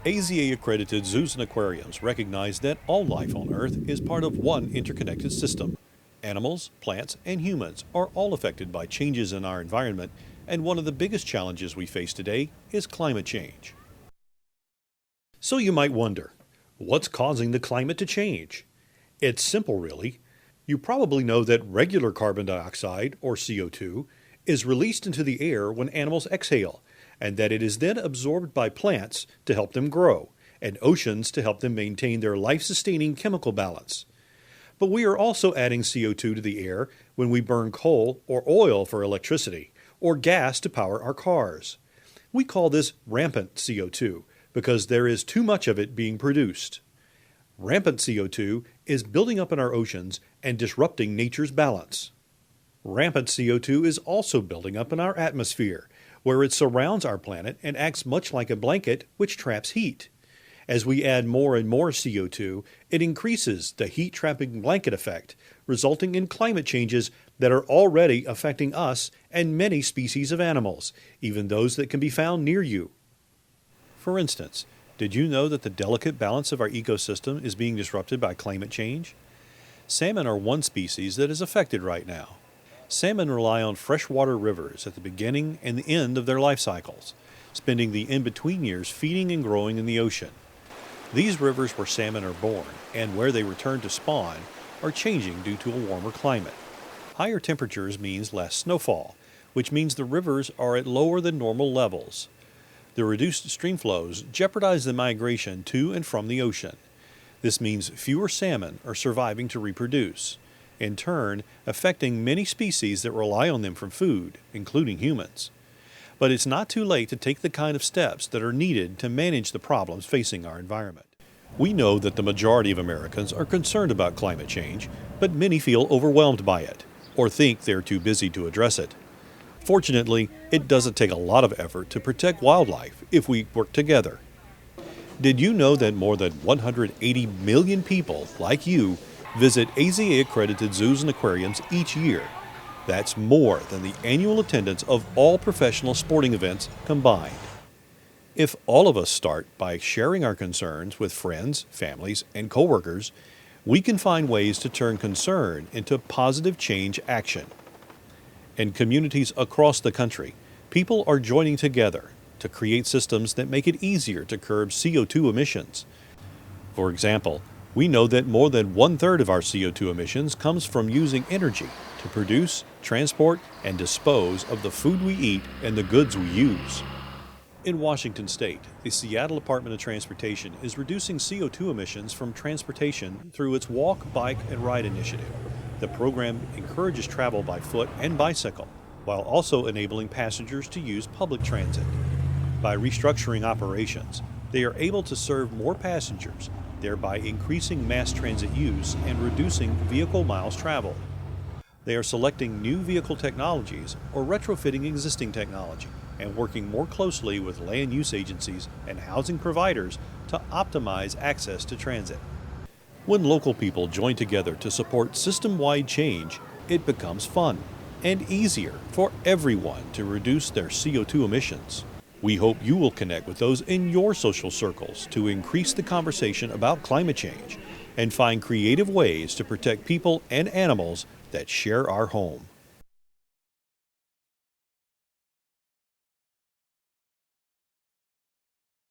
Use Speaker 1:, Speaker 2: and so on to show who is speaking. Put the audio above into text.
Speaker 1: AZA-accredited zoos and aquariums recognize that all life on Earth is part of one interconnected system. Animals, plants, and humans are all affected by changes in our environment, and one of the biggest challenges we face today is climate change. So you might wonder, what's causing the climate to change? It's simple, really. You probably know that regular carbon dioxide, or CO2, is released into the air when animals exhale, and that it is then absorbed by plants to help them grow, and oceans to help them maintain their life-sustaining chemical balance. But we are also adding CO2 to the air when we burn coal or oil for electricity, or gas to power our cars. We call this rampant CO2 because there is too much of it being produced. Rampant CO2 is building up in our oceans and disrupting nature's balance. Rampant CO2 is also building up in our atmosphere, where it surrounds our planet and acts much like a blanket which traps heat. As we add more and more CO2, it increases the heat-trapping blanket effect, resulting in climate changes that are already affecting us and many species of animals, even those that can be found near you. For instance, did you know that the delicate balance of our ecosystem is being disrupted by climate change? Salmon are one species that is affected right now. Salmon rely on freshwater rivers at the beginning and the end of their life cycles, spending the in-between years feeding and growing in the ocean. These rivers where salmon are born and where they return to spawn are changing due to a warmer climate. Higher temperatures means less snowfall, which means the rivers are at lower than normal levels. The reduced stream flows jeopardize the migration to and from the ocean. This means fewer salmon are surviving to reproduce, in turn affecting many species that rely on them for food, including humans. But it's not too late to take the kind of steps that are needed to manage the problems facing our environment. We know that the majority of Americans are concerned about climate change, but many feel overwhelmed by it, or think they're too busy to address it. Fortunately, it doesn't take a lot of effort to protect wildlife if we work together. Did you know that more than 180 million people, like you, visit AZA-accredited zoos and aquariums each year? That's more than the annual attendance of all professional sporting events combined. If all of us start by sharing our concerns with friends, families, and coworkers, we can find ways to turn concern into positive change action. In communities across the country, people are joining together to create systems that make it easier to curb CO2 emissions. For example, we know that more than 1/3 of our CO2 emissions comes from using energy to produce, transport, and dispose of the food we eat and the goods we use. In Washington State, the Seattle Department of Transportation is reducing CO2 emissions from transportation through its Walk, Bike, and Ride initiative. The program encourages travel by foot and bicycle, while also enabling passengers to use public transit. By restructuring operations, they are able to serve more passengers, thereby increasing mass transit use and reducing vehicle miles traveled. They are selecting new vehicle technologies or retrofitting existing technology and working more closely with land use agencies and housing providers to optimize access to transit. When local people join together to support system-wide change, it becomes fun and easier for everyone to reduce their CO2 emissions. We hope you will connect with those in your social circles to increase the conversation about climate change and find creative ways to protect people and animals that share our home.